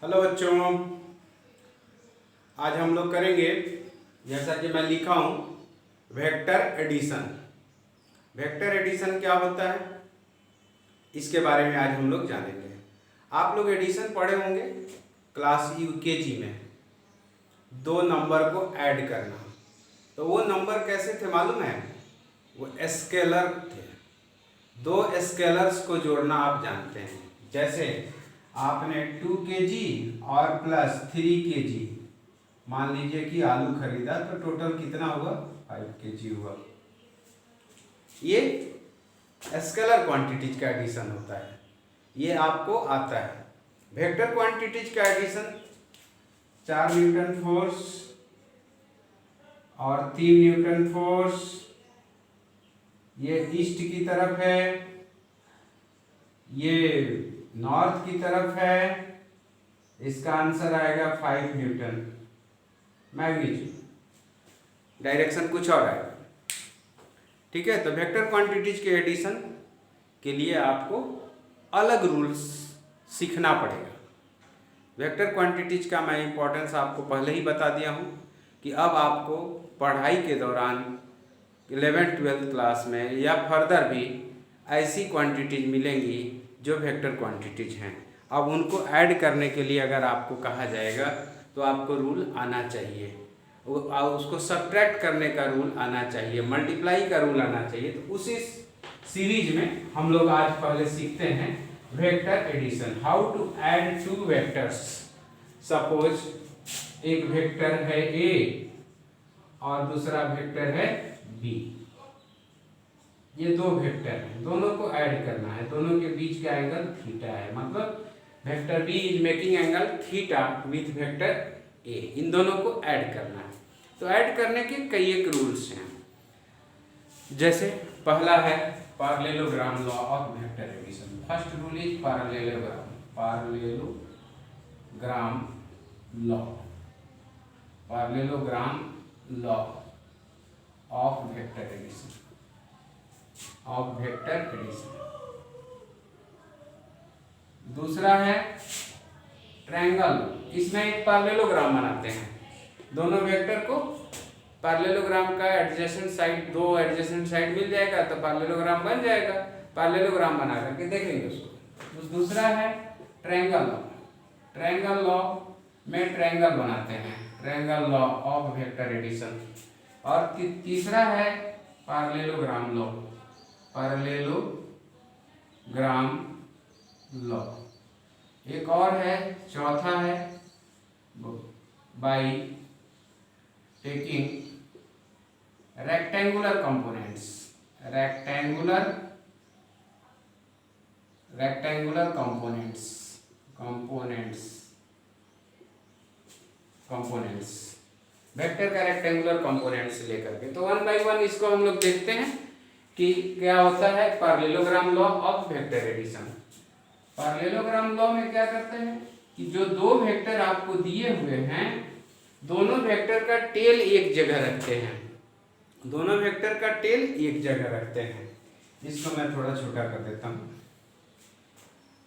Hello बच्चों, आज हम लोग करेंगे जैसा कि मैं लिखा हूँ वेक्टर एडिशन। वेक्टर एडिशन क्या होता है इसके बारे में आज हम लोग जानेंगे। आप लोग एडिशन पढ़े होंगे क्लास यूकेजी में, दो नंबर को ऐड करना। तो वो नंबर कैसे थे मालूम है? वो स्केलर थे। दो स्केलर्स को जोड़ना आप जानते हैं। जैसे आपने 2 kg और प्लस 3 kg, मान लीजिए कि आलू खरीदा तो टोटल कितना हुआ? 5 kg हुआ। ये स्केलर क्वांटिटीज का एडिशन होता है, ये आपको आता है। वेक्टर क्वांटिटीज का एडिशन 4 न्यूटन फोर्स और 3 न्यूटन फोर्स, ये ईस्ट की तरफ है, ये नॉर्थ की तरफ है। इसका आंसर आएगा 5 न्यूटन। मैग्नीट्यूड डायरेक्शन कुछ और आएगा। ठीक है, तो वेक्टर क्वांटिटीज के एडिशन के लिए आपको अलग रूल्स सीखना पड़ेगा। वेक्टर क्वांटिटीज का मैं इंपॉर्टेंस आपको पहले ही बता दिया हूँ कि अब आपको पढ़ाई के दौरान 11th-12th क्लास में या फर्दर भी ऐसी क्वांटिटीज मिलेंगी जो वेक्टर क्वांटिटीज हैं। अब उनको ऐड करने के लिए अगर आपको कहा जाएगा तो आपको रूल आना चाहिए, उसको सब्ट्रैक्ट करने का रूल आना चाहिए, मल्टीप्लाई का रूल आना चाहिए। तो उसी सीरीज में हम लोग आज पहले सीखते हैं vector addition, how to add two vectors. Suppose एक वेक्टर है ए और दूसरा वेक्टर है बी। ये दो वेक्टर हैं, दोनों को ऐड करना है, दोनों के बीच का एंगल थीटा है, मतलब vector B is making angle theta with vector A. इन दोनों को ऐड करना है। तो ऐड करने के कई एक रूल्स हैं। जैसे पहला है parallelogram law of vector addition. First rule is parallelogram law, parallelogram law of vector addition, of vector addition. दूसरा है ट्रायंगल। इसमें एक पैरेललोग्राम बनाते हैं, दोनों वेक्टर को पैरेललोग्राम का एडजेसेंट साइड, दो एडजेसेंट साइड मिल जाएगा तो पैरेललोग्राम बन जाएगा। पैरेललोग्राम बना करके देखेंगे उसको। दूसरा है ट्रायंगल लॉ। ट्रायंगल लॉ में ट्रायंगल बनाते हैं, triangle law of vector addition. और तीसरा है पैरेललोग्राम लॉ, पैरेललोग्राम लॉ। एक और है, चौथा है by taking rectangular components, rectangular components vector का रेक्टेंगुलर कंपोनेंट्स लेकर के। तो वन बाय वन इसको हम लोग देखते हैं कि क्या होता है parallelogram law of vector addition. Parallelogram law में क्या करते हैं कि जो दो वेक्टर आपको दिए हुए हैं, दोनों वेक्टर का टेल एक जगह रखते हैं, दोनों वेक्टर का टेल एक जगह रखते हैं। इसको मैं थोड़ा छोटा कर देता हूं।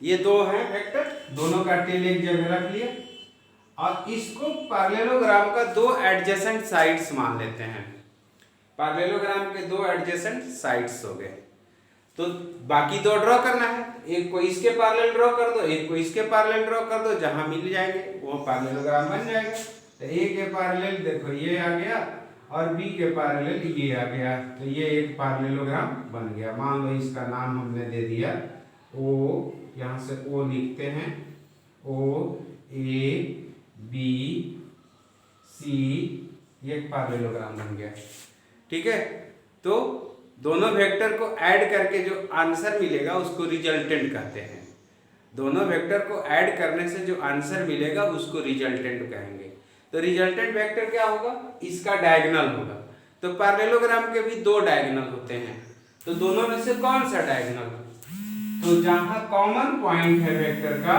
ये दो हैं वेक्टर, दोनों का टेल एक जगह रख लिया और इसको पैरेललोग्राम का दो एडजेसेंट साइड्स मान लेते हैं। पैरेललोग्राम के दो एडजेसेंट साइड्स हो गए, तो बाकी दो ड्रॉ करना है। एक को इसके पैरेलल ड्रॉ कर दो, एक को इसके पैरेलल ड्रॉ कर दो, जहां मिल जाएंगे वो पैरेललोग्राम बन जाएगा। तो ए के पैरेलल देखो ये आ गया और बी के पैरेलल ये आ गया, तो ये एक पैरेललोग्राम बन गया। मान लो इसका नाम हमने दे दिया ओ, यहाँ से ओ लिखते हैं, ओ ए बी सी, ये एक पैरेललोग्राम बन गया। ठीक है, तो दोनों वेक्टर को ऐड करके जो आंसर मिलेगा उसको रिजल्टेंट कहते हैं। दोनों वेक्टर को ऐड करने से जो आंसर मिलेगा उसको रिजल्टेंट कहेंगे। तो रिजल्टेंट वेक्टर क्या होगा? इसका डायगोनल होगा। तो पैरेललोग्राम के भी दो डायगोनल होते हैं, तो दोनों में से कौन सा डायगोनल? तो जहां कॉमन पॉइंट है वेक्टर का,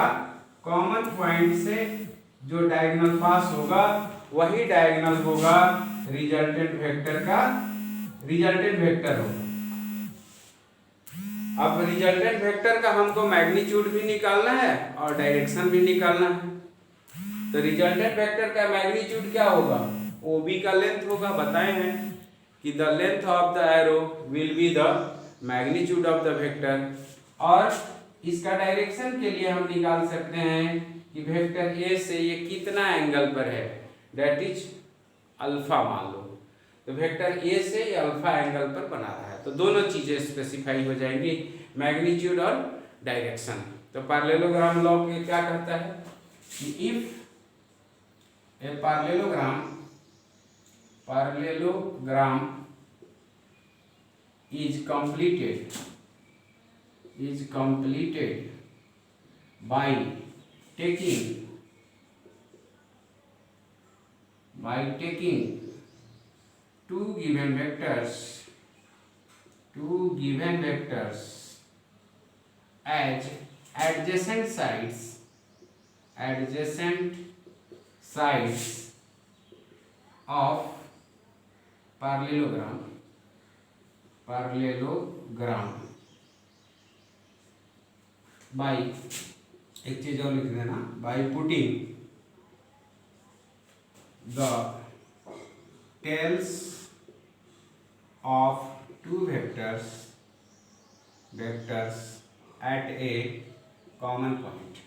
कॉमन पॉइंट से जो डायगोनल पास होगा वही डायगोनल होगा रिजल्टेंट वेक्टर का, रिजल्टेंट वेक्टर होगा। अब रिजल्टेंट वेक्टर का हमको मैग्नीट्यूड भी निकालना है और डायरेक्शन भी निकालना है। तो रिजल्टेंट वेक्टर का मैग्नीट्यूड क्या होगा, OB का लेंथ होगा, बताए हैं कि the length of the arrow will be the magnitude of the vector. और इसका डायरेक्शन के लिए हम निकाल सकते हैं कि वेक्टर ए से ये कितना एंगल पर है, दैट इज अल्फा मान लो। तो वेक्टर ए से ये अल्फा एंगल पर बना रहा है, तो दोनों चीजें स्पेसिफाई हो जाएंगी, मैग्नीट्यूड और डायरेक्शन। तो पैरेललोग्राम लॉ क्या कहता है कि if a parallelogram is completed by taking two given vectors as adjacent sides of parallelogram by, एक चीज और लिख देना, by putting the tails of two vectors at a common point,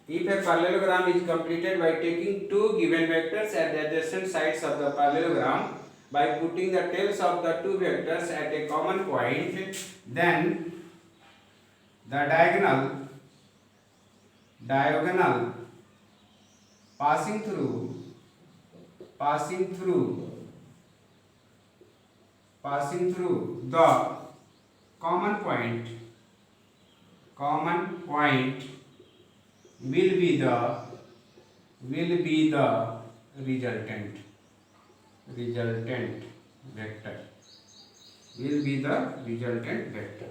If a parallelogram is completed by taking two given vectors at the adjacent sides of the parallelogram by putting the tails of the two vectors at a common point, then the diagonal passing through the common point will be the resultant vector।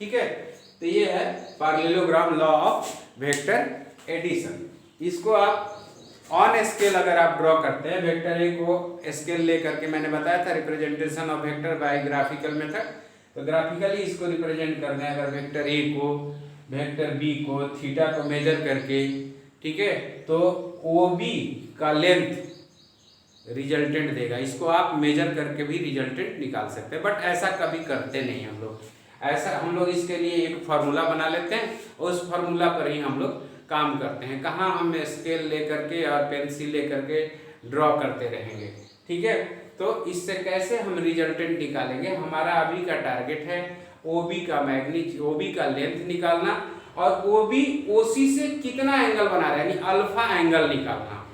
ठीक है, तो ये है parallelogram law of vector addition. इसको आप on scale अगर आप draw करते हैं, वेक्टर ए को स्केल लेकर के, मैंने बताया था representation of vector by graphical method, तो ग्राफिकली इसको रिप्रेजेंट करना है। अगर वेक्टर ए को, वेक्टर बी को, थीटा को मेजर करके, ठीक है, तो OB का लेंथ रिजल्टेंट देगा। इसको आप मेजर करके भी रिजल्टेंट निकाल सकते हैं, बट ऐसा कभी करते नहीं हम लोग। ऐसा हम लोग इसके लिए एक फार्मूला बना लेते हैं, उस फार्मूला पर ही हम लोग काम करते हैं। कहाँ हम स्केल लेकर के और पेंसिल लेकर के ड्रॉ करते रहेंगे, ठीक है। तो इससे कैसे हम रिजल्टेंट निकालेंगे, हमारा अभी का टारगेट है OB का लेंथ निकालना, और OB OC से कितना एंगल बना रहा है, यानी अल्फा एंगल निकालना,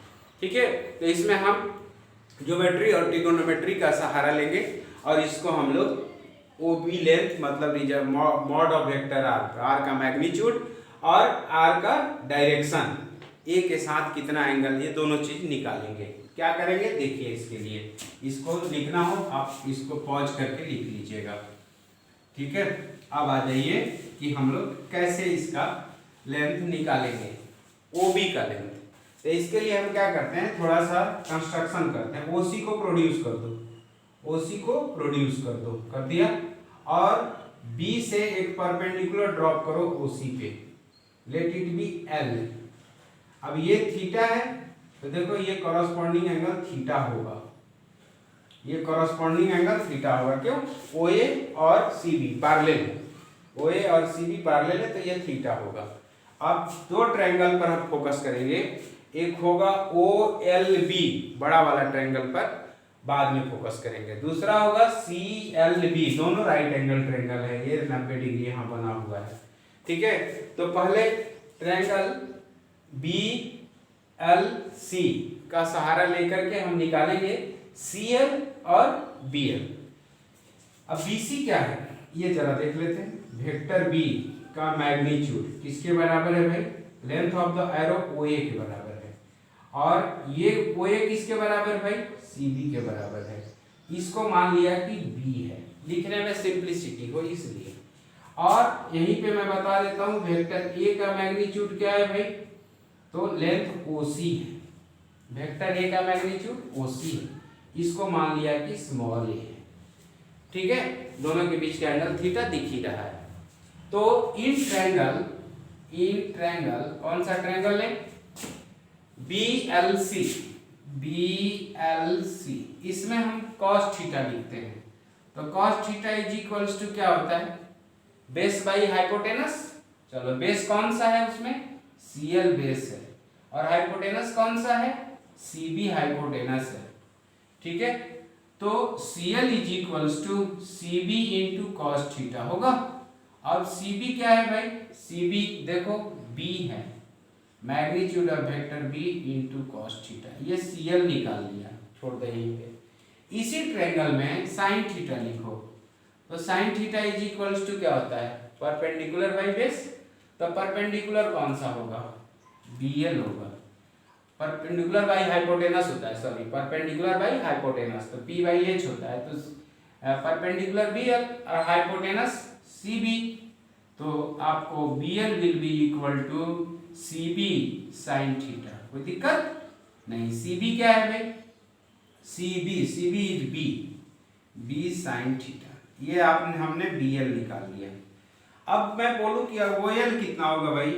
ठीक है। तो इसमें हम ज्योमेट्री और ट्रिगोनोमेट्री का सहारा लेंगे, और इसको हम लोग OB लेंथ मतलब मॉड ऑफ वेक्टर R का मैग्नीट्यूड और R का डायरेक्शन, A के साथ कितना एंगल, ये दोनों चीज निकालेंगे। क्या करेंगे देखिए, इसके लिए इसको लिखना हो आप इसको पॉज करके लिख लीजिएगा, ठीक है। अब आ जाइए कि हम लोग कैसे इसका लेंथ निकालेंगे, OB का लेंथ। तो इसके लिए हम क्या करते हैं, थोड़ा सा कंस्ट्रक्शन करते हैं। OC को प्रोड्यूस कर दो, कर दिया, और B से एक परपेंडिकुलर ड्रॉप करो OC पे, लेट इट बी L। अब ये थीटा है, तो देखो ये कॉरस्पॉन्डिंग एंगल थीटा होगा, क्यों, OA और CB पैरेलल है, तो ये थीटा होगा। अब दो ट्रायंगल पर हम फोकस करेंगे, एक होगा OLB बड़ा वाला ट्रायंगल पर बाद में फोकस करेंगे, दूसरा होगा CLB, दोनों राइट एंगल ट्रायंगल है, ये 90 डिग्री यहाँ बना हुआ है, ठीक है। तो पहले ट्रायंगल BLC का सहारा लेकर के हम निकालेंगे CL और BL। अब BC क्या है ये जरा देख लेते हैं। वेक्टर B का मैग्नीट्यूड किसके बराबर है भाई, length of the arrow OA के बराबर है, और ये OA किसके बराबर भाई, CB के बराबर है। इसको मान लिया कि B है, लिखने में सिंप्लिसिटी हो इसलिए। और यहीं पे मैं बता देता हूं वेक्टर A का मैग्नीट्यूड क्या है भाई, तो लेंथ OC है, वेक्टर A का मैग्नीट्यूड OC है, इसको मान लिया कि स्मॉल a है, ठीक है। दोनों के बीच का एंगल थीटा दिख ही रहा है। तो इन ट्रायंगल कौन सा ट्रायंगल है, BLC, इसमें हम cos थीटा लिखते हैं। तो cos theta is equals to क्या होता है, बेस बाई हाइपोटेनस। चलो बेस कौन सा है उसमें, CL बेस है, और हाइपोटेनस कौन सा है, CB हाइपोटेनस है। ठीक है, तो CL is equals to CB into cos theta होगा। अब CB क्या है भाई, CB देखो B है, magnitude of vector B into cos theta, ये CL निकाल लिया, छोड़ दे यहीं पे। इसी ट्रायंगल में साइन थीटा लिखो, तो sine theta is equals to क्या होता है, परपेंडिकुलर बाई बेस। तो परपेंडिकुलर कौन सा होगा, BL होगा, परपेंडिकुलर बाई हाइपोटेनस होता है, सॉरी परपेंडिकुलर बाई हाइपोटेनस, तो P बाई H होता है, तो परपेंडिकुलर BL और हाइपोटेनस CB, तो आपको BL will be equal to CB sine theta. कोई दिक्कत नहीं, CB क्या है भाई, CB is B sine theta, ये आपने हमने BL निकाल लिया। अब मैं बोलूं कि OL कितना होगा भाई,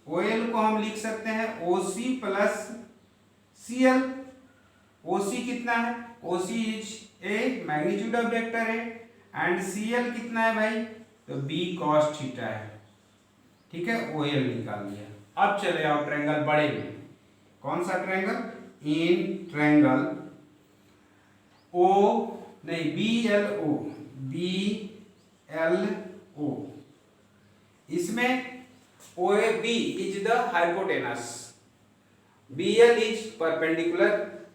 OL को हम लिख सकते हैं OC प्लस CL। OC कितना है, OC is a magnitude of vector है, एंड CL कितना है भाई, तो B cos थीटा है। ठीक है, OL निकाल लिया। अब चले आओ ट्रायंगल बड़े में, कौन सा ट्रायंगल, इन ट्रायंगल BLO, इसमें OAB is the hypotenuse, BL is perpendicular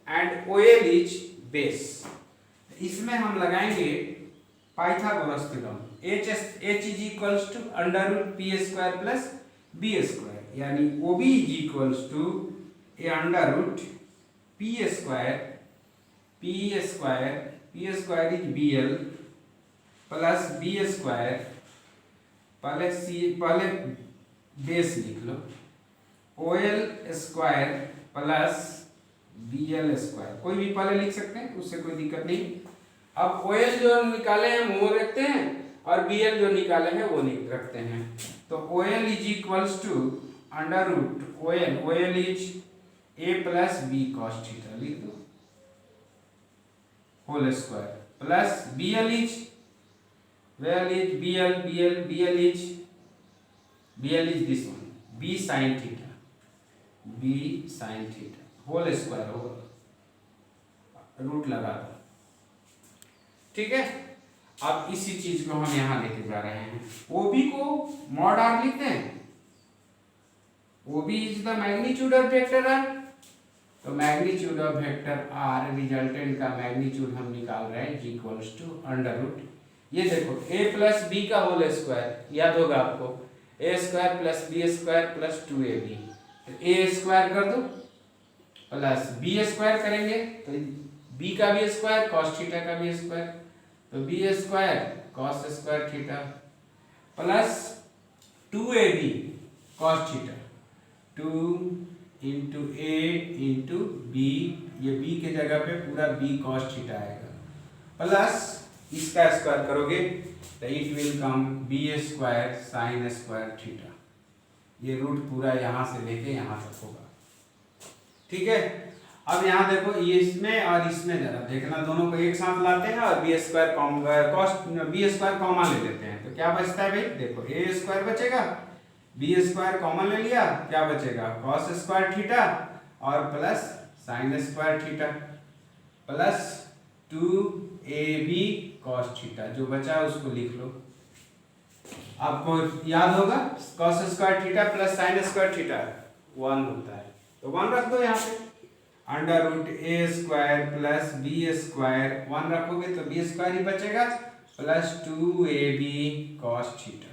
and OL is base. इसमें हम लगाएंगे Pythagoras theorem, H is equals to under root P square plus B square, यानी OB is equals to A under root P square is BL plus B square, पहले base लिख लो, OL square plus BL square, कोई भी पहले लिख सकते हैं, उससे कोई दिक्कत नहीं। अब OL जो निकाले हैं वो रखते हैं, और BL जो निकाले हैं वो रखते हैं। तो OL is equals to under root OL is A plus B cos theta, लिख दो whole square, plus BL is this one B sin theta, whole square होगा, रूट लगा दो। ठीक है, अब इसी चीज को हम यहां लेके जा रहे हैं, OB को मॉड R लिखते हैं, OB is the magnitude of vector R, तो magnitude of vector R resultant का मैग्नीट्यूड हम निकाल रहे हैं इक्वल्स टू अंडर रूट, ये देखो A प्लस B का होल स्क्वायर, याद होगा आपको, A square plus B square plus 2AB, तो A स्क्वायर कर दो प्लस B स्क्वायर करेंगे तो B का भी स्क्वायर cos थीटा का भी स्क्वायर, तो B square cos square theta plus 2AB cos theta, 2 into A into B, ये B के जगह पे पूरा B cos थीटा आएगा, प्लस इसका स्क्वायर करोगे तो it will come B square sine square theta, ये रूट पूरा यहाँ से लेके यहाँ तक होगा। ठीक है, अब यहाँ देखो ये इसमें और इसमें जरा देखना, दोनों को एक साथ लाते हैं और B स्क्वायर कॉमन ले लेते हैं, तो क्या बचता है भाई, देखो A स्क्वायर बचेगा, B स्क्वायर कॉमन ले लिया, क्या बचेगा cos स्क्वायर थीटा और plus sine square theta, plus 2AB cos theta, जो बचा उसको लिख लो। आपको याद होगा cos square theta plus sine square theta 1 होता है, तो 1 रख दो यहाँ पे, under root A square plus B square, 1 रखोगे तो B स्क्वायर ही बचेगा, प्लस 2AB cos थीटा,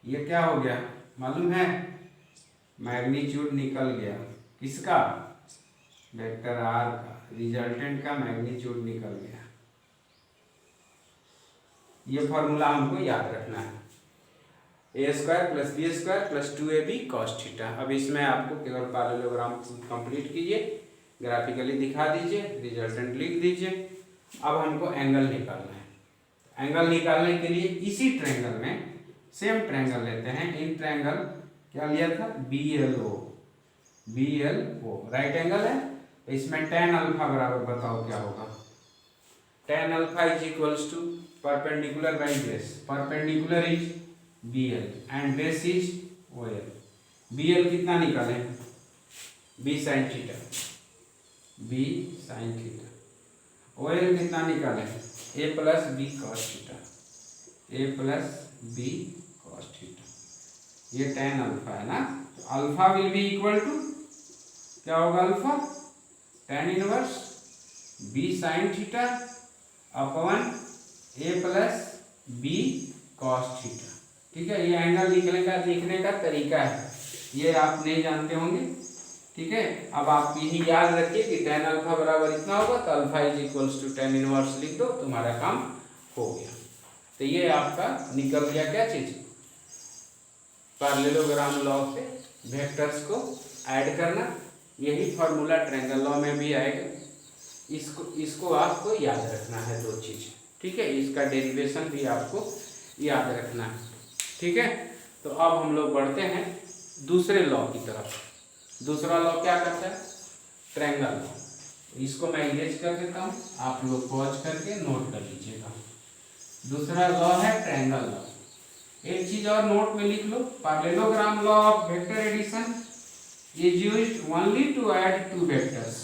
ये क्या हो गया मालूम है, मैग्नीट्यूड निकल गया, किसका, वेक्टर R का, रिजल्टेंट का मैग्नीट्यूड निकल गया। ये फॉर्मूला हमको याद रखना है, A square plus B square plus 2AB cos theta. अब इसमें आपको केवल पैरेललोग्राम कंप्लीट कीजिए, ग्राफिकली दिखा दीजिए, रिजल्टेंट लिख दीजिए। अब हमको एंगल निकालना है, एंगल निकालने के लिए इसी ट्रायंगल में सेम ट्रायंगल लेते हैं। इन ट्रायंगल क्या लिया था, BLO, BLO राइट एंगल है। इसमें tan अल्फा बराबर बताओ क्या होगा, tan alpha is equals to perpendicular by base, perpendicular is BL and base is OL। BL कितना निकाले, B sin theta, B sin theta. OL कितना निकाले, A plus B cos theta, A plus B cos theta. ये tan alpha है ना, तो alpha will be equal to क्या होगा, alpha tan inverse B sin theta upon A plus B cos theta. ठीक है, ये एंगल लिखने का तरीका है, ये आप नहीं जानते होंगे। ठीक है, अब आप यही याद रखिए कि tan अल्फा बराबर इतना होगा, तो alpha is equals to tan inverse लिख दो, तुम्हारा काम हो गया। तो ये आपका निकल गया क्या चीज, पैरेललोग्राम लॉ से वेक्टर्स को ऐड करना। यही फॉर्मूला ट्रायंगल लॉ में भी आएगा, इसको आपको याद रखना है, दो चीज। ठीक है, इसका डेरिवेशन भी आपको याद रखना है। ठीक है, तो अब हम लोग बढ़ते हैं दूसरे लॉ की तरफ। दूसरा लॉ क्या करता है, ट्रायंगल लॉ। इसको मैं इरेज कर देता हूँ, आप लोग पॉज करके नोट कर लीजिएगा। दूसरा लॉ है ट्रायंगल लॉ। एक चीज और नोट में लिख लो, parallelogram law of vector addition is used only to add two vectors.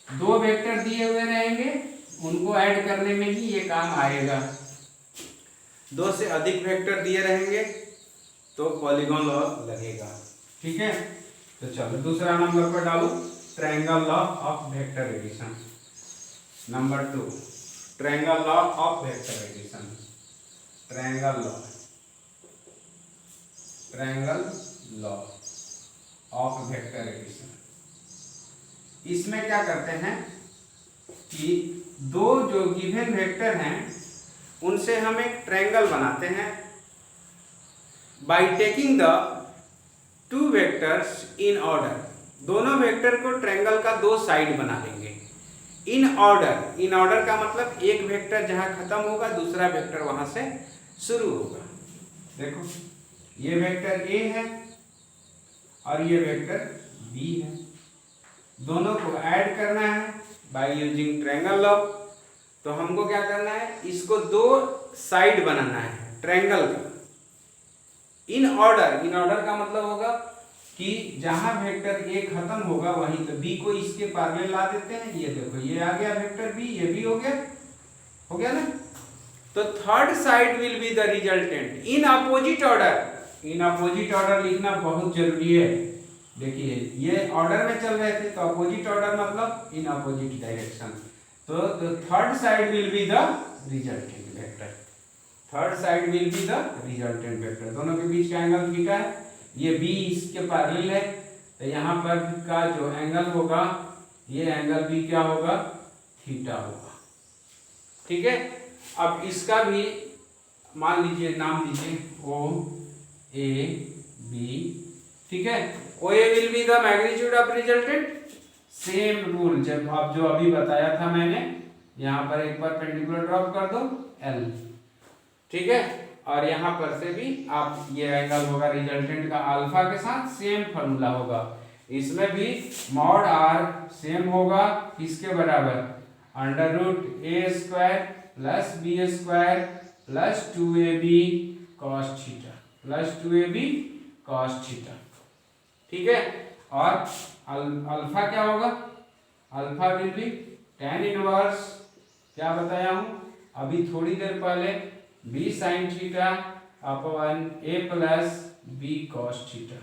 दो वेक्टर दिए हुए रहेंगे, उनको ऐड करने में ही ये काम आएगा। दो से अधिक वेक्टर दिए रहेंगे तो पॉलीगॉन लॉ लगेगा। ठीक है, तो चलो दूसरा नंबर पर डालो, triangle law of vector addition. Number 2, triangle law of vector addition. Triangle law, triangle law of vector addition. इसमें क्या करते हैं कि दो जो गिवन वेक्टर हैं उनसे हम एक ट्रायंगल बनाते हैं by taking the two vectors in order. दोनों वेक्टर को ट्रायंगल का दो साइड बना लेंगे इन ऑर्डर। इन ऑर्डर का मतलब एक वेक्टर जहां खत्म होगा दूसरा वेक्टर वहां से शुरू होगा। देखो, ये वेक्टर A है और ये वेक्टर B है, दोनों को ऐड करना है बाय यूजिंग ट्रायंगल लॉ। तो हमको क्या करना है, इसको दो साइड बनाना है ट्रायंगल का इन ऑर्डर। इन ऑर्डर का मतलब होगा कि जहां वेक्टर A खत्म होगा वहीं तो B को इसके पैरेलल ला देते हैं। ये देखो, ये आ गया वेक्टर B, ये भी हो गया ना। तो third side will be the resultant in opposite order. In opposite order लिखना बहुत जरूरी है। देखिए, ये ऑर्डर में चल रहे थे तो अपोजिट ऑर्डर मतलब इन अपोजिट डायरेक्शन। तो third side will be the resultant vector. Third side will be the resultant vector. दोनों के बीच का एंगल थीटा है, ये B इसके पैरेलल है, तो यहाँ पर का जो एंगल होगा ये एंगल भी क्या होगा, थीटा होगा। ठीक है, अब इसका भी मान लीजिए, नाम दीजिए OAB। ठीक है, OA will be the magnitude of resultant. Same rule जब आप जो अभी बताया था मैंने, यहाँ पर एक बार परपेंडिकुलर ड्रॉप कर दो L। ठीक है, और यहाँ पर से भी आप ये एंगल होगा रिजल्टेंट का अल्फा के साथ सेम फॉर्मूला होगा। इसमें भी मॉड R सेम होगा किसके बराबर, √A² plus B² plus 2AB cos theta plus 2AB cos theta. ठीक है, और अल्फा क्या होगा, alpha will B tan inverse, क्या बताया हूं अभी थोड़ी देर पहले, B sin theta upon A plus B cos theta.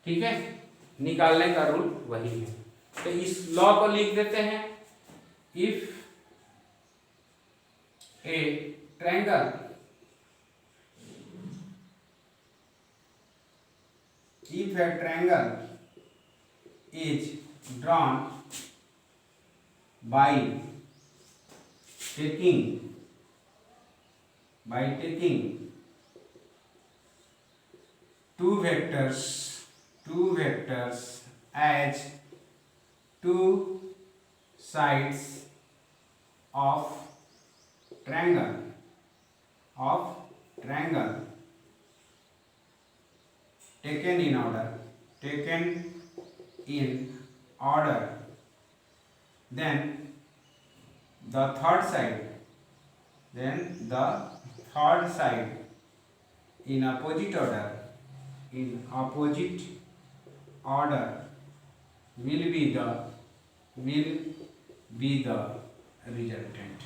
ठीक है, निकालने का रूल वही है। तो इस लॉ को लिख देते हैं, if A triangle if a triangle is drawn by taking two vectors as two sides of triangle triangle taken in order, then the third side in opposite order will be the resultant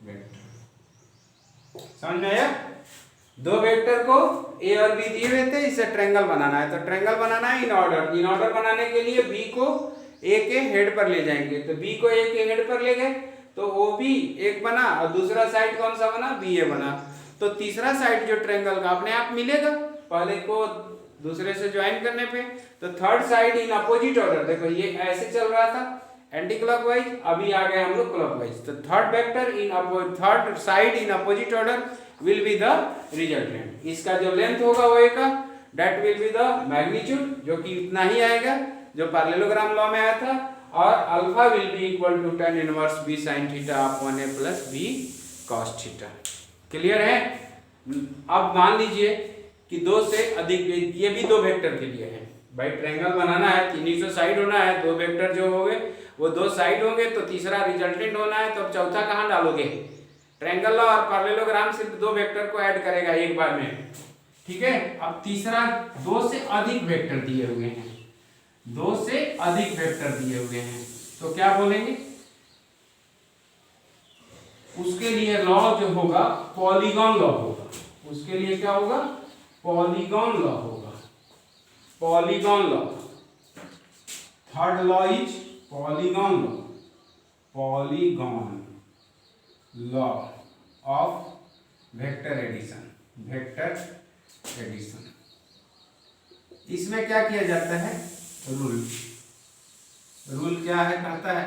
vector. समझ में आया? दो vector को ए और B दिए हुए थे, इसे ट्रायंगल बनाना है। तो ट्रायंगल बनाना है इन ऑर्डर बनाने के लिए बी को ए के हेड पर ले जाएंगे। तो बी को ए के हेड पर ले गए तो ओ बी एक बना और दूसरा साइड कौन सा बना? बी ए बना। तो तीसरा साइड जो ट्रायंगल का अपने आप मिलेगा पहले को दूसरे से ज्वाइन करने पे। तो third side in opposite order, देखो ये ऐसे चल रहा था एंटी क्लॉकवाइज, अभी आ गए हम लोग क्लॉकवाइज। तो third side in opposite order will be the resultant. इसका जो लेंथ होगा वो का that will be the magnitude, जो कि इतना ही आएगा जो पैरेललोग्राम लॉ में आया था, और alpha will be equal to tan inverse b sin theta upon a plus b cos theta. Clear है? अब मान लीजिए कि दो से अधिक, ये भी दो वेक्टर के लिए है भाई। ट्रायंगल बनाना है, तीन सौ साइड होना है, दो वेक्टर जो होंगे वो दो साइड होंगे, तो तीसरा रिजल्टेंट होना है। तो अब चौथा कहाँ डालोगे? ट्रायंगल और पैरेललोग्राम सिर्फ दो वेक्टर को ऐड करेगा एक बार में, ठीक है। अब तीसरा दो से अधिक वेक्टर दिए हुए हैं, तो क्या बोलेंगे? उसके लिए लॉ जो होगा पॉलीगॉन लॉ होगा। उसके लिए क्या होगा? पॉलीगॉन लॉ होगा। Third law is polygon law of vector addition. इसमें क्या किया जाता है? रूल क्या है? कहता है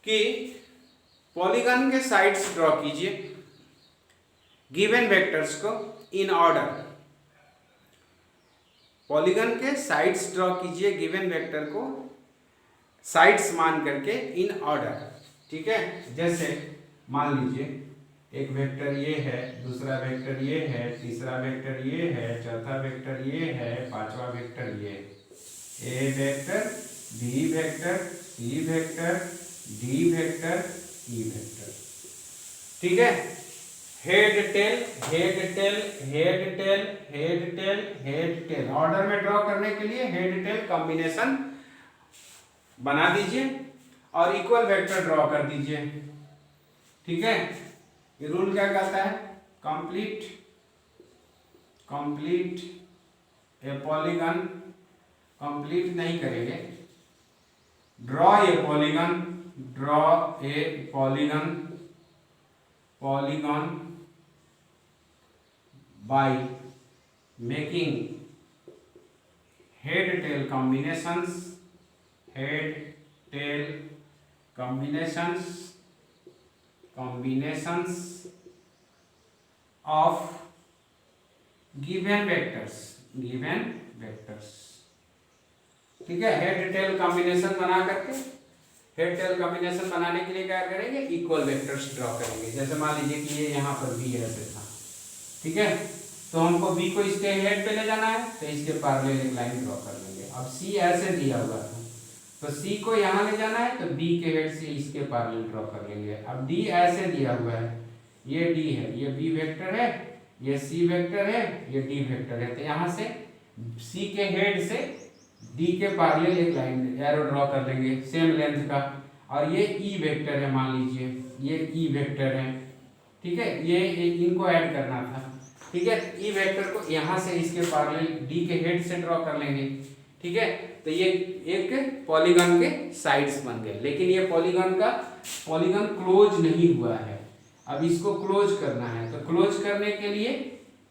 कि पॉलीगॉन के साइड्स ड्रॉ कीजिए गिवन वेक्टर्स को इन ऑर्डर। पॉलीगॉन के साइड्स ड्रॉ कीजिए गिवन वेक्टर को साइड्स मान करके इन ऑर्डर, ठीक है। जैसे मान लीजिए एक वेक्टर ये है, दूसरा वेक्टर ये है, तीसरा वेक्टर ये है, चौथा वेक्टर ये है, पांचवा वेक्टर ये है। A vector, B vector, C vector, D vector, E vector, ठीक है। हेड टेल ऑर्डर में ड्रॉ करने के लिए हेड टेल कॉम्बिनेशन बना दीजिए और इक्वल वेक्टर ड्रॉ कर दीजिए, ठीक है। ये रूल क्या कहता है? कंप्लीट ए पॉलीगॉन, कंप्लीट नहीं करेंगे, draw a polygon by making head tail combinations of given vectors, ठीक है। हेड टेल कॉम्बिनेशन बना करके, हेड टेल कॉम्बिनेशन बनाने के लिए क्या करेंगे? इक्वल वेक्टर्स ड्रॉ करेंगे। जैसे मान लीजिए कि ये यहाँ पर भी ऐसे था, ठीक है। तो हमको बी को इसके हेड पे ले जाना है, तो इसके पैरेलल एक लाइन ड्रॉ कर लेंगे। अब सी ऐसे दिया हुआ था, तो सी को यहाँ ले जाना है, तो बी के हेड से इसके पैरेलल ड्रॉ कर लेंगे। अब डी ऐसे दिया हुआ है, ये डी है, ये बी वेक्टर है, ये सी वेक्टर है, ये डी वेक्टर है। तो यहाँ से सी के हेड से डी के पैरेलल एक लाइन एरो ड्रॉ कर लेंगे सेम लेंथ का। और ये ई वेक्टर है, मान लीजिए ये ई वेक्टर है, ठीक है। ये इनको ऐड करना था, ठीक है। ई वेक्टर को यहाँ से इसके पैरेलल डी के हेड से ड्रॉ कर लेंगे, ठीक है। तो ये एक पॉलीगॉन के साइड्स बन गए। लेकिन ये पॉलीगॉन क्लोज नहीं हुआ है, अब इसको क्लोज करना है। तो क्लोज करने के लिए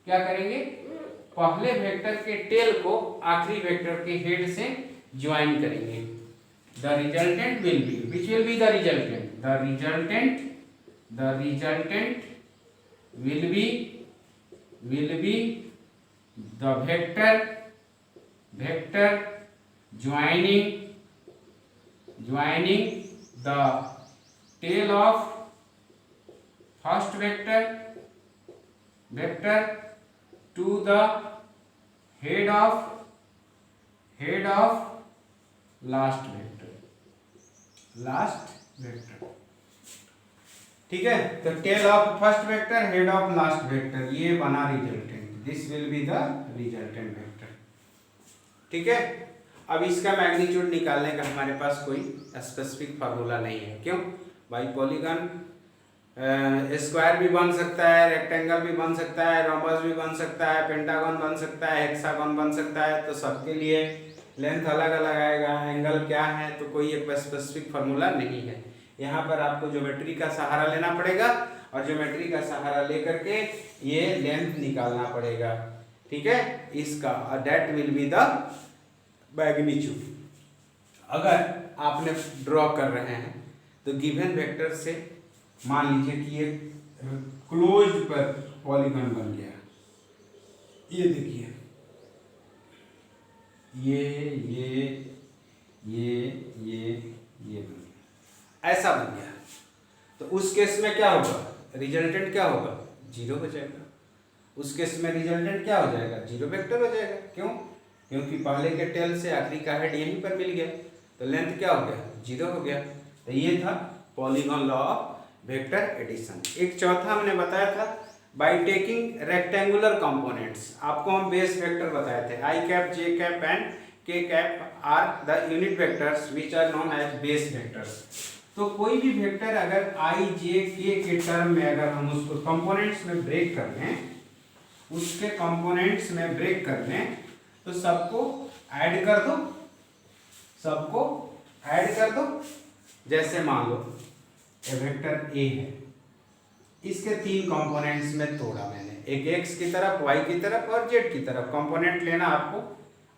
क्या करेंगे? पहले वेक्टर के टेल को आखिरी वेक्टर के हेड से ज्वाइन करेंगे। The resultant will be, which will be the resultant? The resultant will be the vector joining the tail of first vector to the head of last vector. ठीक है, तो tail of first vector, head of last vector, ये बना resultant, this will be the resultant vector. ठीक है, अब इसका magnitude निकालने का हमारे पास कोई स्पेसिफिक फार्मूला नहीं है। क्यों भाई? पॉलीगन स्क्वायर भी बन सकता है, रेक्टेंगल भी बन सकता है, रोम्बस भी बन सकता है, पेंटागन बन सकता है, हेक्सागन बन सकता है, तो सबके लिए लेंथ अलग अलग आएगा, एंगल क्या है, तो कोई एक स्पेसिफिक फार्मूला नहीं है। यहाँ पर आपको ज्योमेट्री का सहारा लेना पड़ेगा और ज्योमेट्री का सहारा लेकर के ये लेंथ निकालना पड़ेगा। ठीक है, इसका that will be the magnitude. अगर आपने ड्रॉ कर रहे हैं तो गिवन वेक्टर से मान लीजिए कि ये क्लोज्ड पर पॉलीगन बन गया, ये देखिए ये बन गया, ऐसा बन गया, तो उस केस में क्या होगा? रिजल्टेंट क्या होगा? जीरो हो जाएगा। उस केस में रिजल्टेंट क्या हो जाएगा? जीरो वेक्टर हो जाएगा। क्यों? क्योंकि पहले के टेल से आखिरी का हेड यहीं पर मिल गया, तो लेंथ क्या हो गया? जीरो हो गया। तो ये था polygon law of vector addition. एक चौथा हमने बताया था, बाय टेकिंग रेक्टेंगुलर कंपोनेंट्स। आपको हम बेस वेक्टर बताए थे, I cap, J cap and K cap are the unit vectors which are known as base vectors. तो कोई भी वेक्टर अगर आई जे के टर्म में अगर हम उसको कंपोनेंट्स में ब्रेक कर लें, उसके कंपोनेंट्स में ब्रेक कर लें, तो सबको ऐड कर दो। जैसे मान लो ये वेक्टर ए है, इसके तीन कंपोनेंट्स में तोड़ा मैंने, एक एक्स की तरफ, वाई की तरफ और जेड की तरफ। कंपोनेंट लेना आपको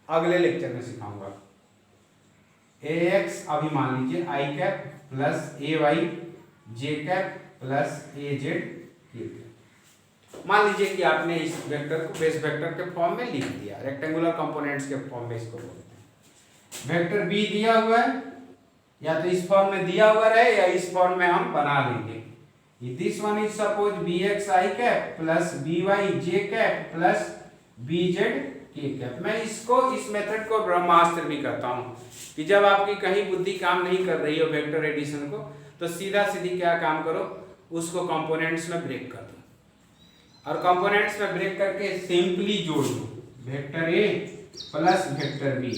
अगले लेक्चर में सिखाऊंगा। ए एक्स अभी मान लीजिए आई cap plus A Y J cap plus A Z K cap. मान लीजिए कि आपने इस वेक्टर को बेस वेक्टर के फॉर्म में लिख दिया, रेक्टेंगुलर कंपोनेंट्स के फॉर्म में इसको बोलते हैं। वेक्टर बी दिया हुआ है, या तो इस फॉर्म में दिया हुआ रहे या इस फॉर्म में हम बना लेंगे। This one is suppose B X I cap plus B Y J cap plus B Z K cap. मैं इसको, इस मेथड को ब्रह्मास्त्र भी कहता हूँ कि जब आपकी कहीं बुद्धि काम नहीं कर रही हो वेक्टर एडिशन को, तो सीधा सीधी क्या काम करो, उसको कंपोनेंट्स में ब्रेक कर दो और कंपोनेंट्स में ब्रेक करके सिंपली जोड़ दो। Vector A plus vector B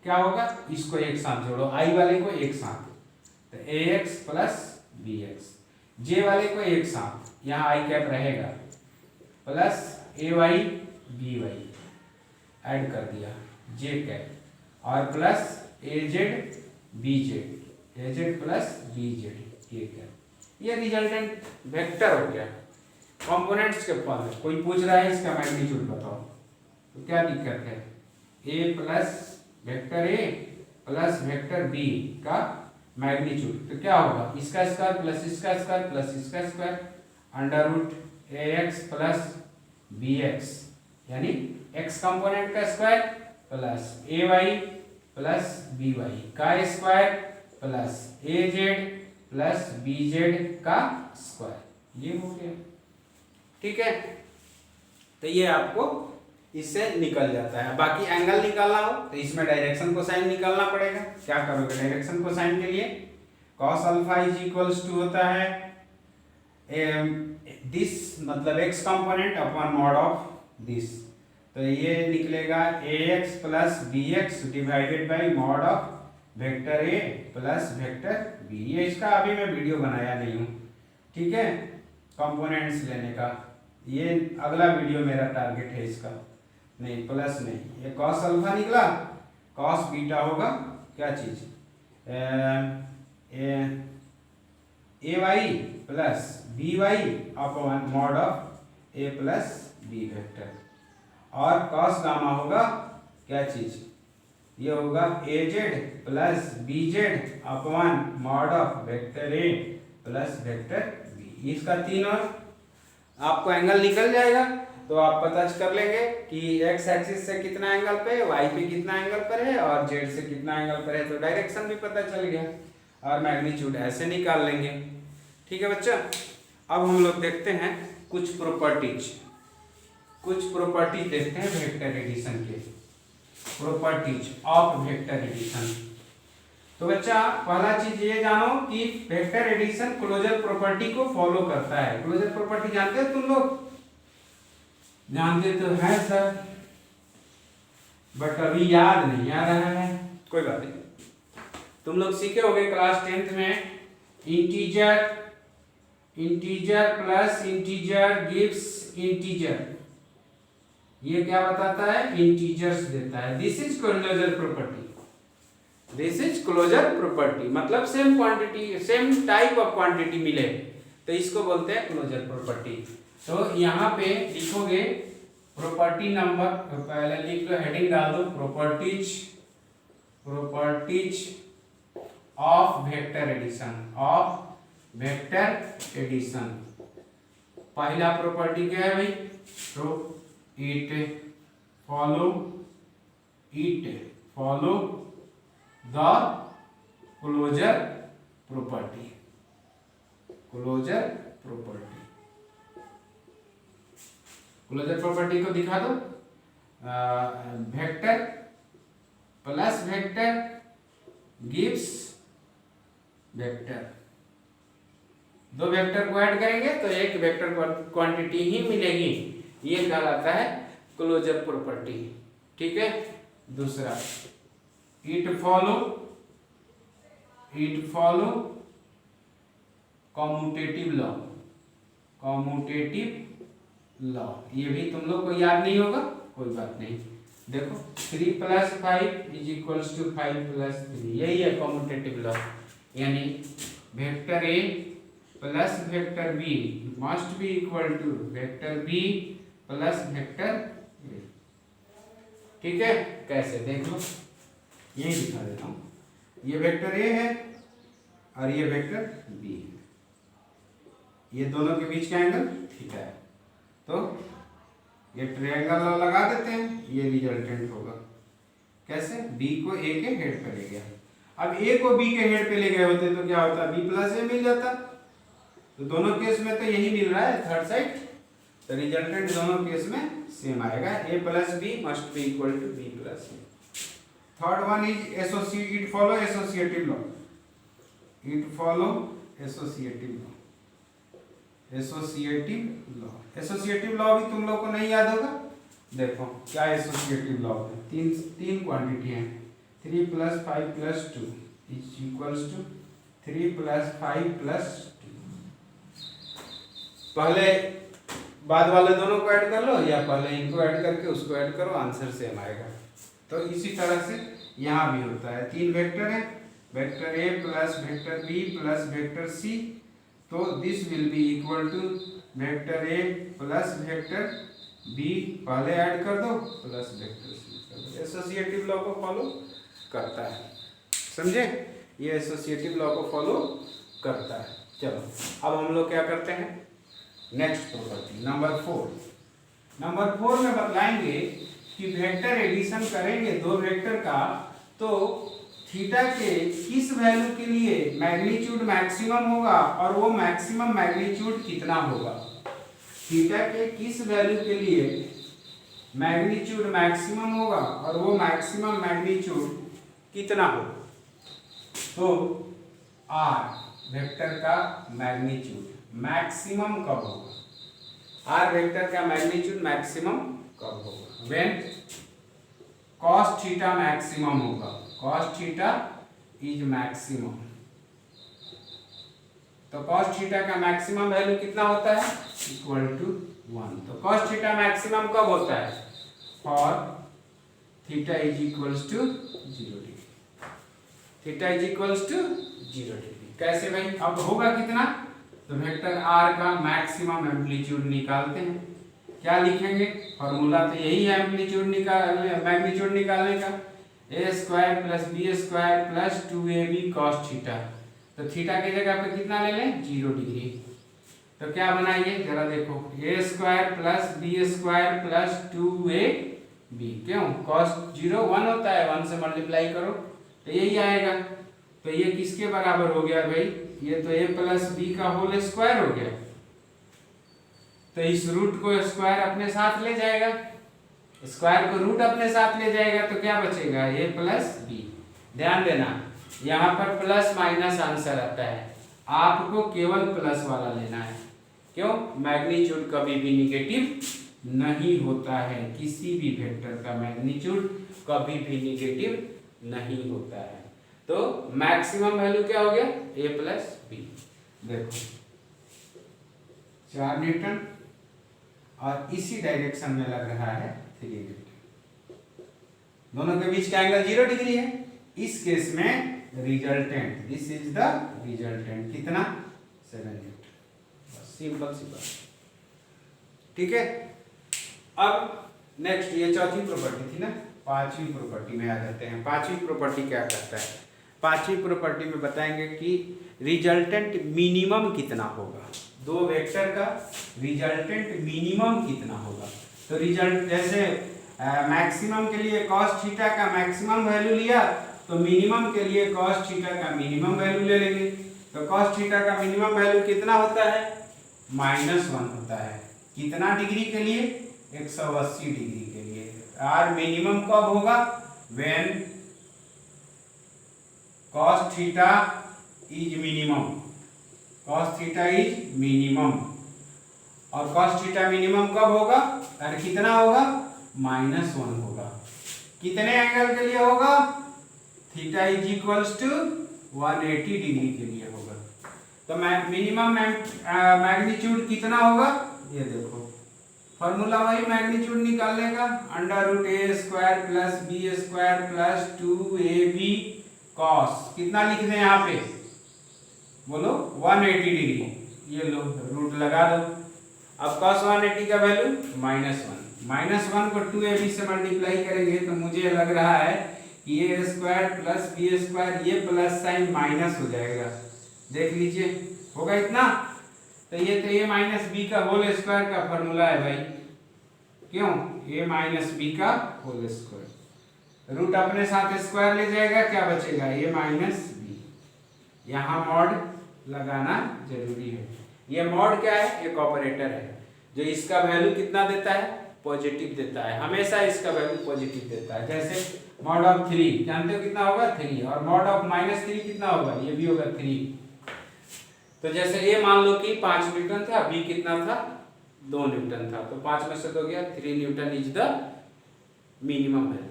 क्या होगा? इसको एक साथ जोड़ो, आई वाले को एक साथ, तो ए एक्स प्लस बी एक्स, जे वाले को एक साथ, यहाँ आई कैप रहेगा, plus A Y B Y add कर दिया, जे कैप, और plus A Z B Z, A Z plus B Z K cap. ये रिजल्टेंट वेक्टर हो गया कंपोनेंट्स के फॉर्म में। कोई पूछ रहा है इसका मैग्नीट्यूड बताओ, तो क्या दिक्कत है? A plus vector A plus vector B का मैग्नीट्यूड, तो क्या होगा? इसका स्क्वायर प्लस इसका स्क्वायर प्लस इसका square, under root A X plus B X, यानी एक्स कंपोनेंट का square plus A Y plus B Y का square plus A Z plus B Z का स्क्वायर। ये हो गया। ठीक है, तो ये आपको इससे निकल जाता है। बाकी एंगल निकालना हो तो इसमें डायरेक्शन कोसाइन निकालना पड़ेगा। क्या करोगे डायरेक्शन कोसाइन के लिए? cos alpha is equals to होता है दिस, मतलब x component upon mod of this, तो ये निकलेगा ax plus bx divided by mod of vector a plus vector b। ये इसका अभी मैं वीडियो बनाया नहीं हूँ, ठीक है, कंपोनेंट्स लेने का। ये अगला वीडियो मेरा टारगेट है इसका। नहीं प्लस नहीं, ये cos अल्फा निकला, cos बीटा होगा क्या चीज, A Y plus B Y upon mod of A plus B vector, और cos गामा होगा क्या चीज, ये होगा A Z plus B Z upon mod of vector A plus vector B. इसका तीनों आपको एंगल निकल जाएगा, तो आप पता कर लेंगे कि एक्स एक्सिस से कितना एंगल पे है, वाई पे कितना एंगल पर है और जेड से कितना एंगल पर है, तो डायरेक्शन भी पता चल गया। और मैग्नीट्यूड ऐसे निकाल लेंगे। ठीक है बच्चा। अब हम लोग देखते हैं कुछ प्रॉपर्टीज देखते हैं वेक्टर एडिशन के, प्रॉपर्टीज ऑफ वेक्टर एडिशन। तो बच्चा पहला चीज ये जानो कि वेक्टर एडिशन क्लोजर प्रॉपर्टी को फॉलो करता है। क्लोजर प्रॉपर्टी जानते हो तुम लोग? जानते तो है सर, बट अभी याद नहीं आ रहा है। कोई बात नहीं, तुम लोग सीखे होगे क्लास 10th में integer plus integer gives integer. ये क्या बताता है? इंटीजर्स देता है। This is closure property. This is closure property मतलब same quantity, same type of quantity मिले तो इसको बोलते हैं क्लोजर प्रॉपर्टी। तो यहाँ पे लिखोगे प्रॉपर्टी नंबर, पहले लिख लो, हेडिंग डाल दो प्रॉपर्टीज ऑफ वेक्टर एडिशन। पहला प्रॉपर्टी क्या है भाई? तो it follow the closure property. Closure property को दिखा दो। Vector plus vector gives vector. दो वेक्टर को ऐड करेंगे तो एक वेक्टर क्वांटिटी ही मिलेगी। ये कहलाता है क्लोजर प्रॉपर्टी। ठीक है। दूसरा इट फॉलो कॉम्यूटेटिव लॉ। ये भी तुम लोग को याद नहीं होगा, कोई बात नहीं। देखो 3 + 5 = 5 + 3, यही है कॉम्यूटेटिव लॉ। यानी vector A plus vector B must be equal to vector B plus vector A. ठीक है। कैसे देख लो, यही दिखा देता हूँ। ये वेक्टर ए है और ये वेक्टर बी है। ये दोनों के बीच का एंगल थीटा है, तो ये ट्रायंगल लगा देते हैं, ये रिजल्टेंट होगा। कैसे? बी को ए के हेड पे ले गया। अब ए को बी के हेड पे ले गए होते तो क्या होता? बी प्लस ए मिल जाता। तो दोनों केस में तो यही मिल रहा है, थर्ड साइड, तो रिजल्टेंट दोनों केस में सेम आएगा। A plus B must be equal to B plus A. Third one is it follow associative law. Associative law भी तुम लोग को नहीं याद होगा। देखो क्या एसोसिएटिव लॉ है? तीन क्वांटिटी हैं। 3 + 5 + 2 = 3 + 5 + 2। पहले बाद वाले दोनों को ऐड कर लो या पहले इनको ऐड करके उसको ऐड करो, आंसर सेम आएगा। तो इसी तरह से यहाँ भी होता है। 3 वेक्टर है, vector A plus vector B plus vector C, तो this will be equal to vector A plus vector B पहले ऐड कर दो प्लस वेक्टर सी कर दो। एसोसिएटिव लॉ को फॉलो करता है, समझे? ये एसोसिएटिव लॉ को फॉलो करता है। चलो अब हम लोग क्या करते हैं? नेक्स्ट प्रॉपर्टी नंबर 4 में बतलाएंगे कि वेक्टर एडिशन करेंगे दो वेक्टर का, तो थीटा के किस वैल्यू के लिए मैग्नीट्यूड मैक्सिमम होगा और वो मैक्सिमम मैग्नीट्यूड कितना होगा। थीटा के किस वैल्यू के लिए मैग्नीट्यूड मैक्सिमम होगा और वो मैक्सिमम मैग्नीट्यूड कितना होगा। तो आर वेक्टर का मैग्नीट्यूड मैक्सिमम कब होगा? आर वेक्टर का मैग्नीट्यूड मैक्सिमम कब होगा? व्हेन cos थीटा मैक्सिमम होगा। cos theta is maximum. तो cos थीटा का मैक्सिमम वैल्यू कितना होता है? Equal to 1। तो cos थीटा मैक्सिमम कब होता है? For theta is equals to 0 degree. Theta is equals to 0 degree. कैसे भाई? अब होगा कितना? तो वेक्टर आर का मैक्सिमम एम्पलीट्यूड निकालते हैं। क्या लिखेंगे? फॉर्मूला तो यही है एम्पलीट्यूड मैग्नीट्यूड निकालने का। a² + b² + 2ab cos theta. तो थीटा की जगह पे कितना ले लें? 0 डिग्री। तो क्या बनाइए जरा देखो, a² + b² + 2ab। क्यों? cos 0 1 होता है, 1 से मल्टीप्लाई करो तो यही आएगा। तो ये किसके बराबर हो गया भाई, ये तो a प्लस बी का होल स्क्वायर हो गया। तो इस रूट को स्क्वायर अपने साथ ले जाएगा, स्क्वायर को रूट अपने साथ ले जाएगा, तो क्या बचेगा a प्लस बी। ध्यान देना यहाँ पर प्लस माइनस आंसर आता है, आपको केवल प्लस वाला लेना है। क्यों, मैग्नीट्यूड कभी भी निगेटिव नहीं होता है, किसी भी वेक्टर का मैग्नीट्यूड कभी भी निगेटिव नहीं होता है। तो मैक्सिमम वैल्यू क्या हो गया, a प्लस बी। देखो 4 न्यूटन और इसी डायरेक्शन में लग रहा है 3 न्यूटन, दोनों के बीच का एंगल 0 डिग्री है। इस केस में resultant, this is the resultant, कितना 7 न्यूटन। बस सिंपल सी बात, ठीक है। अब नेक्स्ट ये चौथी प्रॉपर्टी थी ना, पांचवी प्रॉपर्टी में आ जाते हैं। पांचवी प्रॉपर्टी क्या कहता है, पांचवी प्रॉपर्टी में बताएंगे कि रिजल्टेंट मिनिमम कितना होगा, दो वेक्टर का रिजल्टेंट मिनिमम कितना होगा। तो रिजल्ट जैसे मैक्सिमम के लिए cos थीटा का मैक्सिमम वैल्यू लिया, तो मिनिमम के लिए cos थीटा का मिनिमम वैल्यू ले लेंगे। तो cos थीटा का मिनिमम वैल्यू कितना होता है, -1 होता है। कितना डिग्री के लिए, 180 डिग्री के लिए। और मिनिमम कब होगा, when cos theta is minimum, cos theta is minimum. और cos थीटा मिनिमम कब होगा, और कितना होगा, -1 होगा। कितने एंगल के लिए होगा, theta is equals to 180 degree के लिए होगा। तो मिनिमम मैग्नीट्यूड कितना होगा, ये देखो फॉर्मूला वही मैग्नीट्यूड निकालने का, √a² plus b² plus 2ab cos, कितना लिख दें यहाँ पे, बोलो 180 डिग्री, ये लो रूट लगा दो। अब cos 180 का वैल्यू -1 को 2ab से मल्टीप्लाई करेंगे तो मुझे लग रहा है कि a² प्लस b², ये प्लस साइन माइनस हो जाएगा, देख लीजिए होगा इतना। तो ये तो a माइनस बी का होल स्क्वायर का फॉर्मूला है भाई, क्यों, a माइनस बी का होल स्क्वायर, रूट अपने साथ स्क्वायर ले जाएगा, क्या बचेगा, a माइनस बी। यहाँ मॉड लगाना जरूरी है। ये मॉड क्या है, एक ऑपरेटर है जो इसका वैल्यू कितना देता है, पॉजिटिव देता है, हमेशा इसका वैल्यू पॉजिटिव देता है। जैसे मॉड ऑफ 3 जानते हो कितना होगा 3, और मॉड ऑफ -3 कितना होगा, ये भी होगा 3। तो जैसे ए मान लो कि 5 न्यूटन था, बी कितना था 2 न्यूटन था, तो 5 में से 2 गया, 3 Newton is the minimum value.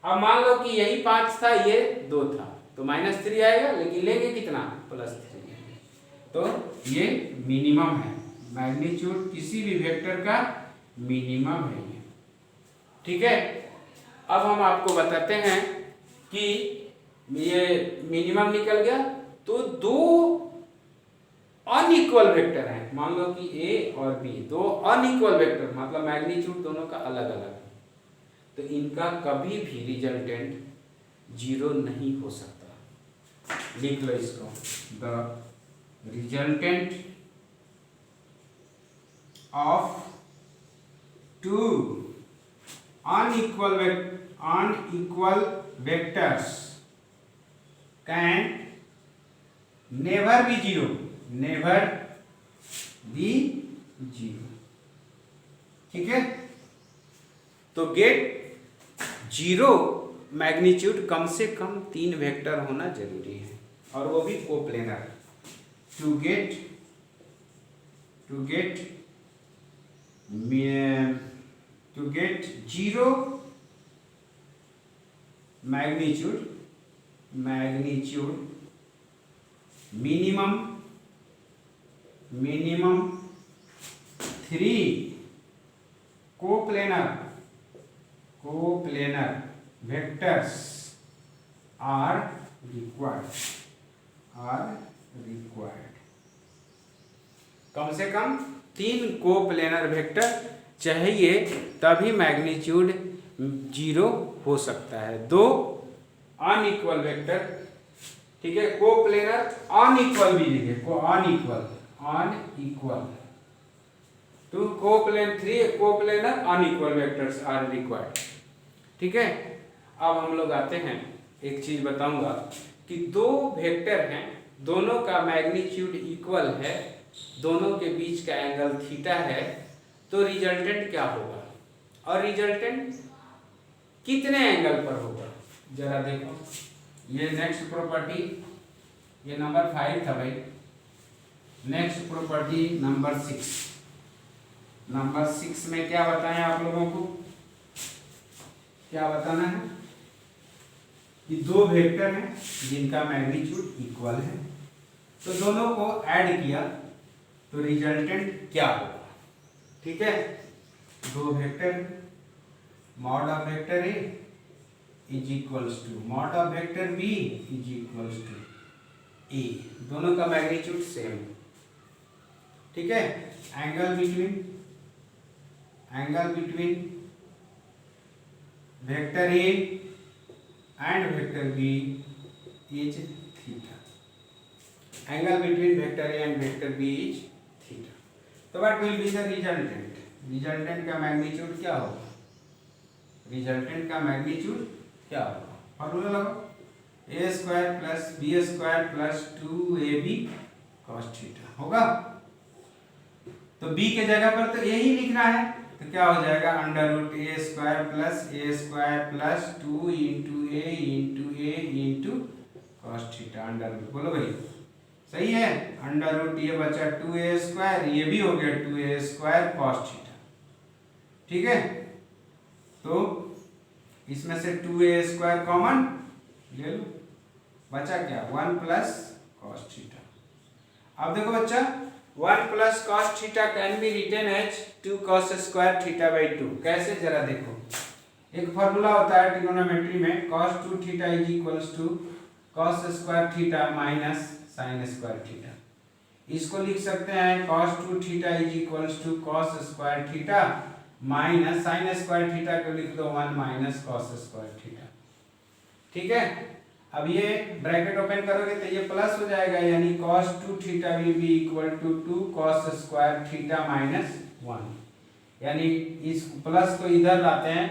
अब मान लो कि यही 5 था, ये 2 था, तो -3 आएगा, लेकिन लेंगे कितना, +3। तो ये मिनिमम है, मैग्नीट्यूड किसी भी वेक्टर का मिनिमम है ये, ठीक है। अब हम आपको बताते हैं कि ये मिनिमम निकल गया, तो दो अनइक्वल वेक्टर हैं, मान लो कि a और b दो अनइक्वल वेक्टर, मतलब मैग्नीट्यूड दोनों का अलग अलग है, तो इनका कभी भी रिजल्टेंट 0 नहीं हो सकता। लिख लो इसको, the resultant of two unequal vectors can never be zero, never be zero, ठीक है। तो गेट 0 मैग्नीट्यूड कम से कम 3 वेक्टर होना जरूरी है, और वो भी coplanar. To get 0 magnitude minimum 3 coplanar vectors are required, कम से कम 3 कोप्लेनर वेक्टर चाहिए, तभी मैग्नीट्यूड 0 हो सकता है। 2 अनइक्वल वेक्टर, ठीक है, कोप्लेनर अनइक्वल भी लिखे, unequal 2 coplanar 3 coplanar unequal vectors are required, ठीक है। अब हम लोग आते हैं एक चीज बताऊंगा कि दो वेक्टर हैं, दोनों का मैग्नीट्यूड इक्वल है, दोनों के बीच का एंगल थीटा है, तो रिजल्टेंट क्या होगा और रिजल्टेंट कितने एंगल पर होगा जरा देखो। ये नेक्स्ट प्रॉपर्टी, ये नंबर 5 था भाई। Next property number 6। नंबर 6 में क्या बताएं आप लोगों को, क्या बताना है कि दो वेक्टर हैं जिनका मैग्नीट्यूड इक्वल है, तो दोनों को ऐड किया तो रिजल्टेंट क्या होगा। ठीक है, दो vector, mod of vector A is equals to mod of vector B is equals to A, दोनों का मैग्नीट्यूड सेम। ठीक है, angle between vector A and vector B is theta. Angle between vector A and vector B is theta. तो what will be the resultant? Resultant का magnitude क्या होगा? Resultant का magnitude क्या होगा? फॉर्मूला लगाओ, A square plus B square plus 2ab cos theta होगा। तो b के जगह पर तो a ही लिखना है, तो क्या हो जाएगा, under root A square plus 2 into A into cos theta under root. बोलो भाई सही है, अंडर रूट ये बचा 2a स्क्वायर, ये भी हो गया 2a स्क्वायर cos थीटा। ठीक है, तो इसमें से 2a स्क्वायर कॉमन ले लो, बचा क्या 1 प्लस cos थीटा। अब देखो बच्चा 1 plus cos theta can be written as 2 cos square theta by 2। कैसे जरा देखो, एक फॉर्मूला होता है ट्रिगोनोमेट्री में, cos 2 theta is equals to cos square theta minus sin square theta. इसको लिख सकते हैं cos 2 theta is equals to cos square theta minus sin square theta को लिख दो 1 माइनस cos स्क्वायर थीटा। ठीक है, अब ये ब्रैकेट ओपन करोगे तो ये प्लस हो जाएगा, यानी cos 2 theta will be equal to 2 cos square theta minus 1। यानी इस प्लस को इधर लाते हैं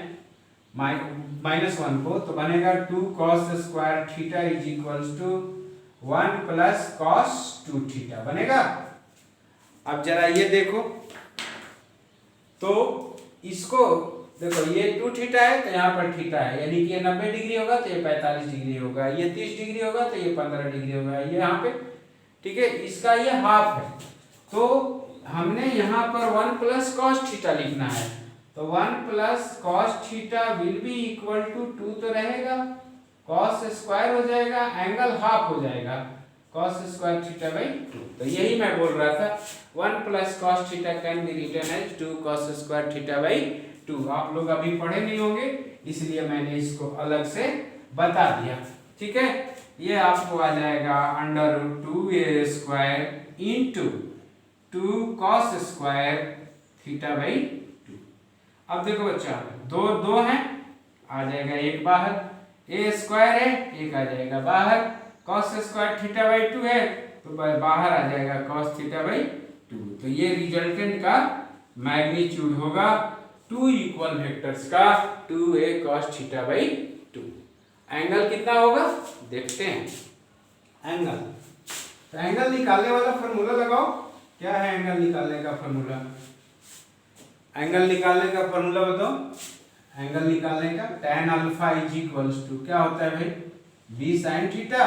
माइनस 1 को, तो बनेगा 2 cos square theta is equals to 1 plus cos 2 theta बनेगा। अब जरा ये देखो, तो इसको देखो, ये 2 थीटा है तो यहाँ पर थीटा है, यानी कि ये 90 डिग्री होगा तो ये 45 डिग्री होगा, ये 30 डिग्री होगा तो ये 15 डिग्री होगा, ये यहाँ पे। ठीक है, इसका ये हाफ है, तो हमने यहाँ पर 1 प्लस cos थीटा लिखना है, तो 1 plus cos theta will be equal to 2 तो रहेगा, cos स्क्वायर हो जाएगा, एंगल हाफ हो जाएगा, cos स्क्वायर थीटा बाई 2। तो यही मैं बोल रहा था, 1 plus cos theta can be written as 2 cos square theta by 2। आप लोग अभी पढ़े नहीं होंगे, इसलिए मैंने इसको अलग से बता दिया। ठीक है, ये आपको आ जाएगा under root 2a square into 2 cos square theta by 2। अब देखो बच्चा, दो हैं, आ जाएगा एक बाहर, a स्क्वायर है, एक आ जाएगा बाहर, cos स्क्वायर थीटा बाई 2 है तो बाहर आ जाएगा cos थीटा बाई 2। तो ये रिजल्टेंट का मैग्नीट्यूड होगा 2 इक्वल वेक्टर्स का 2a cos theta by 2। Angle कितना होगा देखते हैं। एंगल, तो एंगल निकालने वाला फॉर्मूला लगाओ। क्या है एंगल निकालने का फॉर्मूला? एंगल निकालने का फॉर्मूला बताओ। एंगल निकालने का tan alpha is equals to क्या होता है भाई, b sin theta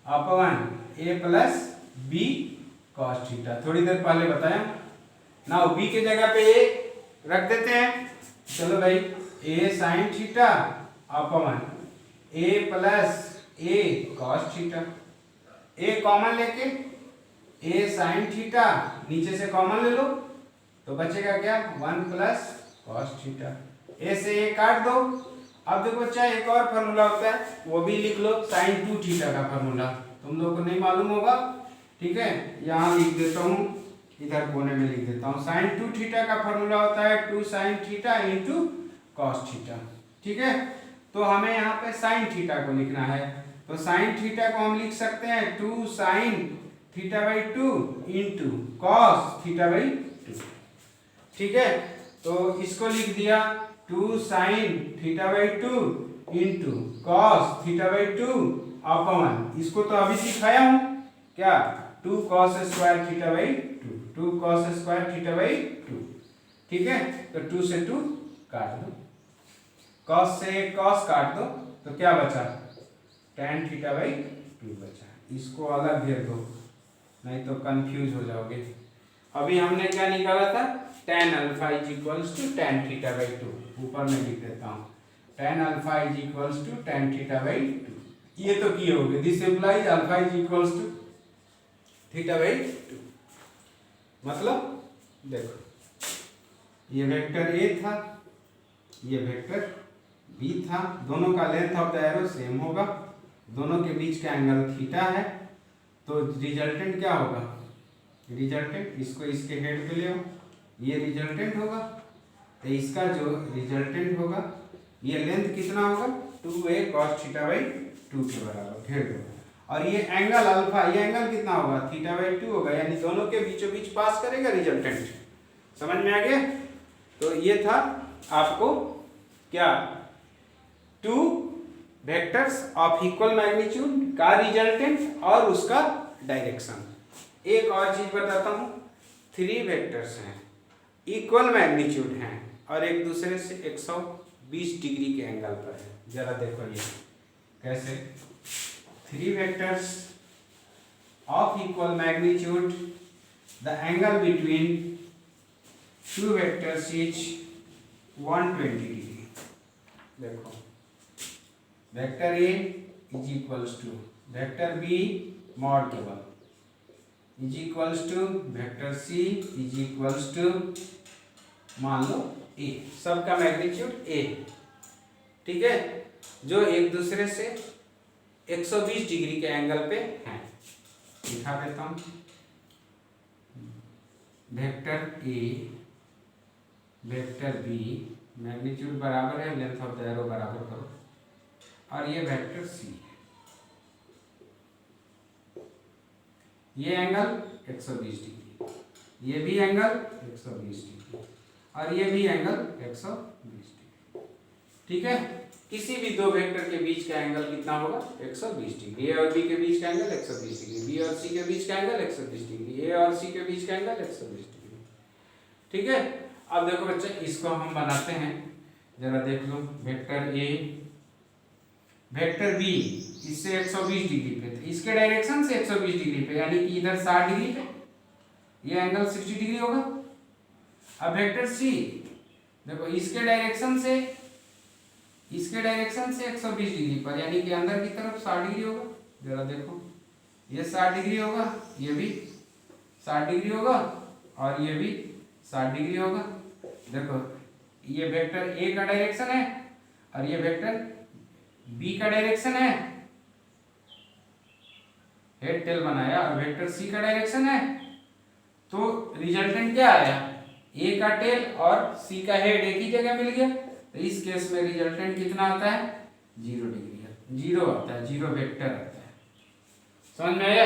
upon a plus b cos theta. थोड़ी देर पहले बताया ना, b के जगह पे a रख देते हैं। चलो भाई, a sin theta upon a plus a cos theta, a common लेके a sin थीटा नीचे से कॉमन ले लो तो बचेगा क्या 1 प्लस cos थीटा, a से a काट दो। अब देखो बच्चा, एक और फार्मूला होता है, वो भी लिख लो, sin 2 थीटा का फार्मूला तुम लोग को नहीं मालूम होगा। ठीक है, यहाँ लिख देता हूँ, इधर कोने में लिख देता हूँ। sin 2 थीटा का फार्मूला होता है 2 sin theta into cos theta. ठीक है, तो हमें यहाँ पे sin थीटा को लिखना है, तो sin थीटा को हम लिख सकते हैं 2 sin theta by 2 into cos theta by 2। ठीक है, तो इसको लिख दिया 2 sin theta by 2 into cos theta by 2 upon, इसको तो अभी सिखाया हूं क्या, 2 cos square theta by 2 cos square theta by 2। ठीक है, तो 2 से 2 काट दो, cos से cos काट दो, तो क्या बचा, tan थीटा बाई 2 बचा। इसको अलग घेर दो, नहीं तो कंफ्यूज हो जाओगे। अभी हमने क्या निकाला था, tan alpha is equals to tan theta by 2, ऊपर में लिख देता हूँ, tan alpha is equals to tan theta by 2। ये तो किए होगे, this implies alpha is equals to theta by 2। मतलब देखो, ये वेक्टर ए था, ये वेक्टर बी था, दोनों का length of the arrow same होगा, दोनों के बीच का एंगल थीटा है, तो रिजल्टेंट क्या होगा, रिजल्टेंट, इसको इसके हेड पे ले आओ, ये रिजल्टेंट होगा, तो इसका जो रिजल्टेंट होगा, ये लेंथ कितना होगा, 2a cos थीटा बाई 2 के बराबर, घेर दो। और ये एंगल अल्फा, ये एंगल कितना होगा, थीटा बाई 2 होगा, यानी दोनों के बीचों बीच पास करेगा रिजल्टेंट। समझ में आ गया। तो ये था आपको क्या, 2 वेक्टर्स ऑफ इक्वल मैग्नीट्यूड का रिजल्टेंट और उसका डायरेक्शन। एक और चीज बताता हूं, 3 वेक्टर्स हैं, इक्वल मैग्नीट्यूड हैं और एक दूसरे से 120 डिग्री के एंगल पर है। जरा देखो ये कैसे, 3 vectors of equal magnitude, the angle between 2 vectors is 120 degree. देखो, vector A is equals to vector B mod केवल is equals to vector C is equals to मान लो ए, सबका मैग्नीट्यूड ए। ठीक है, जो एक दूसरे से 120 डिग्री के एंगल पे हैं। दिखा देता हूं, vector A vector B, magnitude बराबर है, लेंथ ऑफ द एरो बराबर करो, और ये वेक्टर सी है, ये एंगल 120 डिग्री, ये भी एंगल 120 डिग्री, और ये भी एंगल 120 डिग्री। ठीक है, किसी भी दो वेक्टर के बीच का एंगल कितना होगा, 120 डिग्री। ए और बी के बीच का एंगल 120 डिग्री, बी और सी के बीच का एंगल 120 डिग्री, ए और सी के बीच का एंगल 120 डिग्री। ठीक है, अब देखो बच्चे, इसको हम बनाते हैं, जरा देख लो, वेक्टर ए वेक्टर बी इससे 120 डिग्री पे, तो इसके डायरेक्शन से 120 डिग्री पे, यानी कि इधर 60 डिग्री पे, ये एंगल 60 डिग्री होगा। अब वेक्टर सी देखो, इसके डायरेक्शन से 120 डिग्री पर, यानी कि अंदर की तरफ 60 डिग्री होगा। जरा देखो, ये 60 डिग्री होगा, ये भी 60 डिग्री होगा, और ये भी 60 डिग्री होगा। देखो, ये वेक्टर ए का डायरेक्शन है और ये वेक्टर बी का डायरेक्शन है, हेड टेल बनाया, और वेक्टर सी का डायरेक्शन है, तो रिजल्टेंट क्या आया, ए का टेल और सी का हेड एक ही जगह मिल गया। तो इस केस में रिजल्टेंट कितना आता है, 0 डिग्री, 0 आता है, 0 वेक्टर आता है। समझ में आया।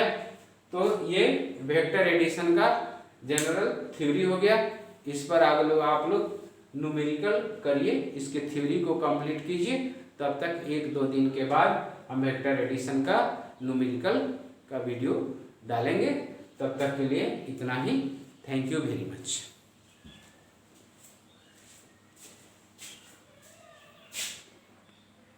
तो ये वेक्टर एडिशन का जनरल थ्योरी हो गया। इस पर आप लोग न्यूमेरिकल करिए, इसके थ्योरी को कंप्लीट कीजिए, तब तक 1-2 दिन के बाद हम वेक्टर एडिशन का न्यूमेरिकल का वीडियो डालेंगे। तब तक के लिए इतना ही। Thank you very much.